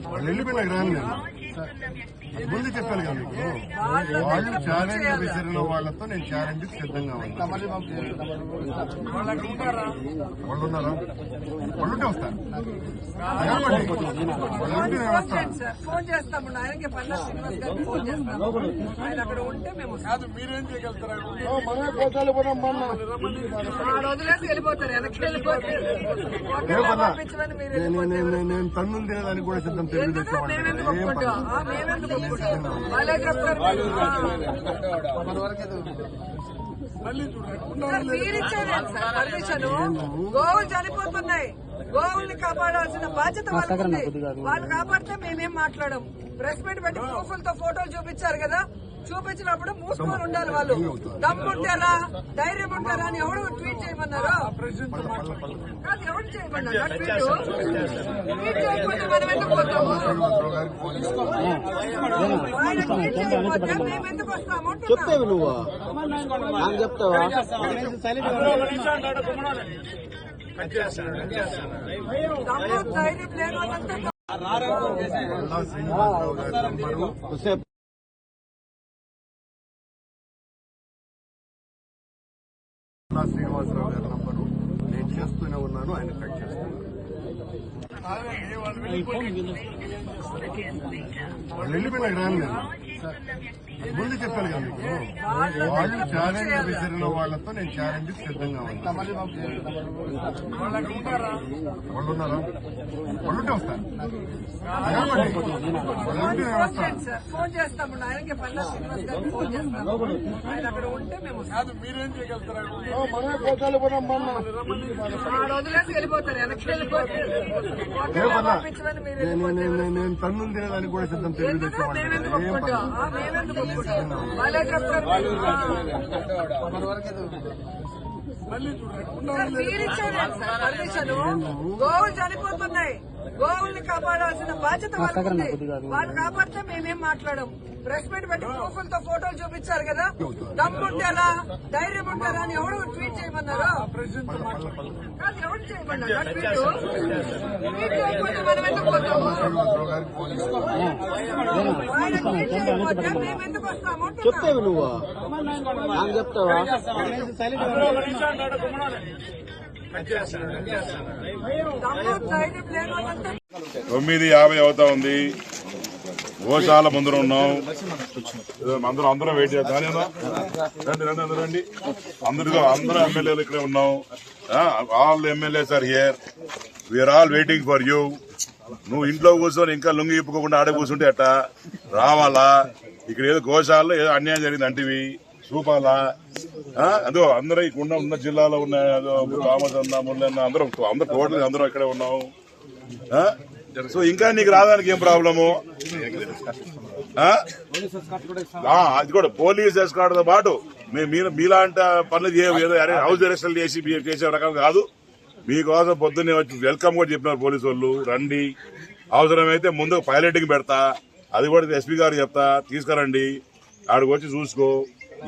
వాళ్ళు వెళ్ళిపోయినా రాను ముందు చెప్పాను కదా మీకు. వాళ్ళు ఛాలెంజ్ విసిరిన వాళ్ళతో నేను ఛాలెంజ్ సిద్ధంగా ఉన్నాను. వాళ్ళు ఉన్నారా? వాళ్ళుంటే వస్తారు. ఫోన్ చేస్తాము ఆయనకి పన్నా శ్రీనివాస్ గారికి ఫోన్ చేస్తాము. ఆయన అక్కడ ఉంటే మేము మీరేం చేయగలుగుతారు? వదిలేసి వెళ్ళిపోతారు. వెనక్కి వెళ్ళిపోతారు. నేను తన్నులు తినేదానికి కూడా సిద్ధం. తెలుగుదేశం పర్మిషన్ గోవులు చనిపోతున్నాయి. గోవుల్ని కాపాడాల్సిన బాధ్యత వాళ్ళు కాపాడితే మేమేం మాట్లాడము. ప్రెస్ మీట్ పెట్టి ప్రూఫ్లతో ఫోటోలు చూపించారు కదా, చూపించినప్పుడు మూసుకొని ఉండాలి. వాళ్ళు దమ్ముంటారా ధైర్యం ఉంటారా అని ఎవరు ట్వీట్ చేయమన్నారు? కాదు, ఎవరు చేయమన్నారు ట్వీట్ చేయకపోతే మనం ఎందుకు పోతాము? ఆయన ట్వీట్ చేయకపోతే మేము ఎందుకు వస్తాము? చెప్తావు నువ్వు చెప్తావా? దమ్ము ధైర్యం లేని వాళ్ళంతా శ్రీనివాసరావు గారి నంబరు నేను చేస్తూనే ఉన్నాను. ఆయన కట్ చేస్తున్నాను. వాళ్ళు వెళ్ళిపోయినా రాను ముందు చెప్పాను కదా మీకు. వాళ్ళు ఛాలెంజ్ విసిరిన వాళ్ళతో నేను ఛాలెంజ్ సిద్ధంగా ఉన్నాను. వాళ్ళు ఉన్నారా? వాళ్ళుంటే వస్తారు. ఫోన్ చేస్తాము ఆయనకి పన్నా శ్రీనివాస్ గారికి ఫోన్ చేస్తాము. ఆయన అక్కడ ఉంటే మేము మీరేం చేయగలుగుతారు? వదిలేసి వెళ్ళిపోతారు. వెనక్కి వెళ్ళిపోతారు. నేను తన్నులు తినేదానికి కూడా సిద్ధం. తెలుగుదేశం పర్మిషన్ గోవులు చనిపోతున్నాయి. గోవుల్ని కాపాడాల్సిన బాధ్యత వాళ్ళు కాపాడితే మేమేం మాట్లాడము. ప్రెస్ మీట్ పెట్టి ప్రూఫ్లతో ఫోటోలు చూపించారు కదా, దమ్ముంటారా ధైర్యం ఉంటారా అని ఎవరు ట్వీట్ చేయమన్నారు? కాదు, ఎవరు చేయమన్నారు ట్వీట్ చేయకపోతే మనం ఎందుకు పోతాము? ఆయన ట్వీట్ చేయకపోతే మేము ఎందుకు వస్తాము? చెప్తావు నువ్వు చెప్తావా? 9:50 అవుతా ఉంది. గోశాల ముందర ఉన్నాం. అందరం వెయిట్ చేస్తాం. రండి అందరూ ఎమ్మెల్యేలు ఇక్కడే ఉన్నాం. All MLAs are here. We're all waiting for you. నువ్వు ఇంట్లో కూర్చొని ఇంకా లుంగి ఇప్పుకోకుండా ఆడే కూర్చుంటే అట్ట రావాలా? ఇక్కడ ఏదో గోశాలలో ఏదో అన్యాయం జరిగింది అంటివి చూపాలా? అదో అందరూ ఇక్కడ ఉన్న జిల్లాలో ఉన్న రామచంద్ర మురళన్న అందరూ టోటల్ అందరూ ఇక్కడే ఉన్నాం. సో ఇంకా నీకు రావడానికి ఏం ప్రాబ్లము? అది కూడా పోలీస్ ఎస్కార్ట్ తో పాటు మీలాంటి పనులు హౌస్ అరెస్టులు చేసే రకం కాదు. మీకోసం పొద్దున్నే వచ్చి వెల్కమ్ కూడా చెప్పినారు పోలీసు వాళ్ళు. రండి, అవసరమైతే ముందు పైలటింగ్ పెడతా, అది కూడా ఎస్పీ గారు చెప్తా, తీసుకురండి. ఆడికి వచ్చి చూసుకో,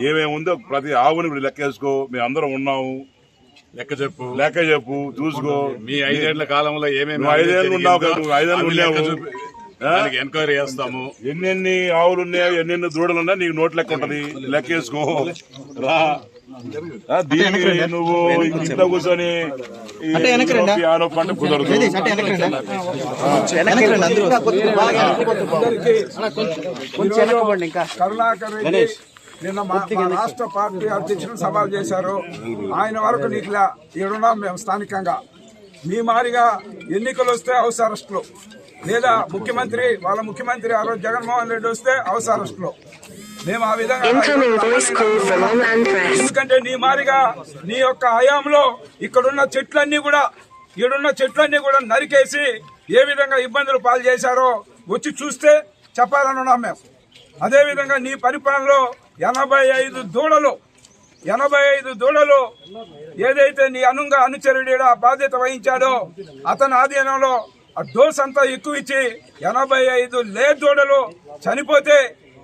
ఏమేమి ఉందో ప్రతి ఆవుని లెక్కేసుకో. మేము అందరం ఉన్నాము. లెక్క చెప్పు చూసుకో. మీ 5 ఏళ్ల కాలంలో ఏమేమి 5 ఏళ్ళు ఉన్నావు కదా, 5 ఏళ్ళు ఉన్నావు. ఎంక్వైరీ చేస్తాము. ఎన్నెన్ని ఆవులు ఉన్నాయో ఎన్నెన్ని దూడలు ఉన్నాయో నీకు నోట్ లెక్క ఉంటది. లెక్కేసుకో రా. దీనికి నువ్వు ఇంట్లో కూర్చొని పంట కుదరదు. నిన్న మా రాష్ట్ర పార్టీ అధ్యక్షులు సవాల్ చేశారు. ఆయన వరకు నీకు ఏడున్నాం మేము స్థానికంగా. మీ మారిగా ఎన్నికలు వస్తే హౌస్ అరెస్టులు, లేదా వాళ్ళ ముఖ్యమంత్రి ఆ రోజు జగన్మోహన్ రెడ్డి వస్తే హౌస్ అరెస్టులు. మేము ఆ విధంగా, ఎందుకంటే నీ మారిగా నీ యొక్క హయాంలో ఇక్కడున్న చెట్లన్నీ కూడా నరికేసి ఏ విధంగా ఇబ్బందులు పాలు చేశారో వచ్చి చూస్తే చెప్పాలని ఉన్నాం మేము. అదేవిధంగా నీ పరిపాలనలో 85 దూడలు ఏదైతే నీ అనుచరుడిగా బాధ్యత వహించాడో అతని ఆధీనంలో ఆ డోస్ అంతా ఎక్కువ ఇచ్చి 85 లేట్ దూడలు చనిపోతే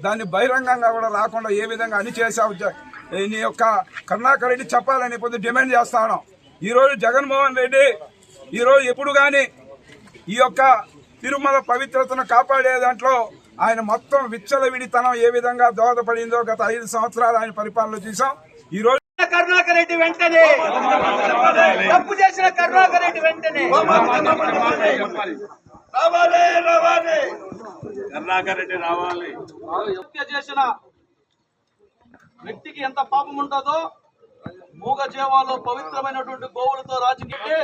దాన్ని బహిరంగంగా కూడా రాకుండా ఏ విధంగా అణిచేసావు నీ యొక్క కరుణాకర్ రెడ్డి చెప్పాలని పొద్దు డిమాండ్ చేస్తాను. ఈరోజు జగన్మోహన్ రెడ్డి ఈరోజు ఎప్పుడు కానీ ఈ యొక్క తిరుమల పవిత్రతను కాపాడే దాంట్లో ఆయన మొత్తం విచ్చలవిడితనం ఏ విధంగా దోహదపడిందో గత 5 సంవత్సరాలు ఆయన పరిపాలన చూసాం. ఈ రోజు కరుణాకర్ రెడ్డి వెంటనే తప్పు చేసిన కరుణాకర్ రెడ్డి వెంటనే కరుణాకర్ రెడ్డి రావాలి. హత్య చేసిన వ్యక్తికి ఎంత పాపం ఉంటుందో మూగ జీవాలు పవిత్రమైనటువంటి గోవులతో రాజకీయ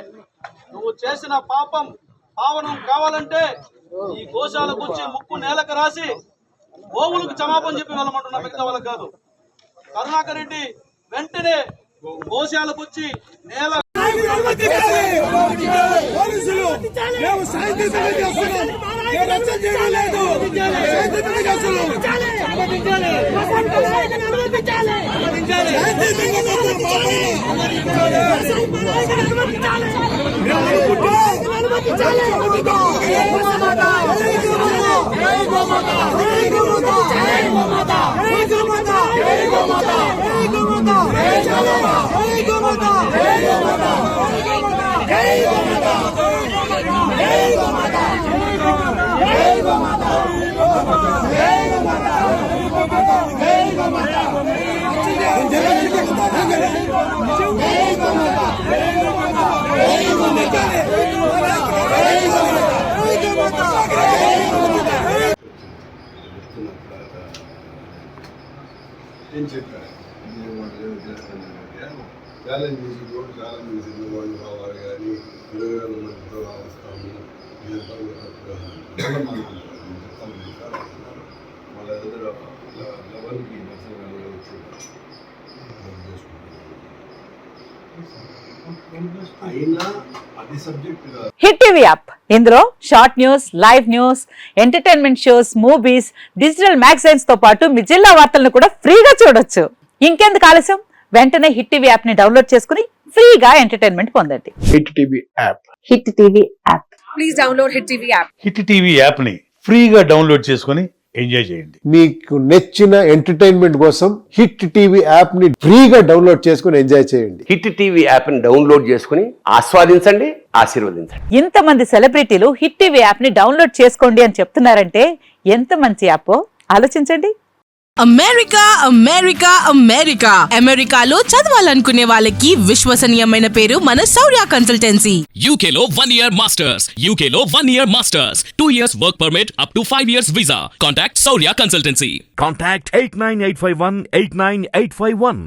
నువ్వు చేసిన పాపం పావనం కావాలంటే ఈ గోశాలకు వచ్చి ముక్కు నేలకు రాసి గోవులకు క్షమాపణ చెప్పి వెళ్ళమంటున్నా, మిగతా వాళ్ళకి కాదు. కరుణాకర్ రెడ్డి వెంటనే గోశాలకు వచ్చి నేల ఏం చెప్పారు ఛాలెంజ్ చేసి కూడా చాలా చేసింది వాళ్ళు రావాలి కానీ 20,000 మందితో రావస్తాము వాళ్ళ దగ్గర 11కి అయినా అది సబ్జెక్ట్ కాదు. హిట్ టీవీ యాప్ ఇందులో short news, live news, entertainment shows, movies, digital magazines తో పాటు మీ జిల్లా వార్తలను కూడా ఫ్రీగా చూడొచ్చు. ఇంకెందుకు ఆలస్యం, వెంటనే హిట్ టీవీ యాప్ ని డౌన్లోడ్ చేసుకుని ఫ్రీగా ఎంటర్టైన్మెంట్ పొందండి. Hit TV app. Hit TV app. Please download hit TV app. Hit TV app ని ఫ్రీగా డౌన్లోడ్ చేసుకుని ఎంజాయ్ చేయండి. మీకు నచ్చిన ఎంటర్టైన్మెంట్ కోసం హిట్ టీవీ యాప్ ని ఫ్రీగా డౌన్లోడ్ చేసుకుని ఎంజాయ్ చేయండి. హిట్ టీవీ యాప్ ని డౌన్లోడ్ చేసుకుని ఆస్వాదించండి, ఆశీర్వదించండి. ఇంతమంది సెలబ్రిటీలు హిట్ టీవీ యాప్ ని డౌన్లోడ్ చేసుకోండి అని చెప్తున్నారంటే ఎంత మంచి యాప్ ఆలోచించండి. అమెరికా అమెరికా అమెరికా అమెరికాలో చదవాలనుకునే వాళ్ళకి విశ్వసనీయమైన పేరు మన శౌర్య కన్సల్టెన్సీ. యూకేలో 1 year masters. యూకేలో 1 year masters. 2 years work permit up to 5 years visa. Contact Saurya Consultancy. Contact 89851 89851.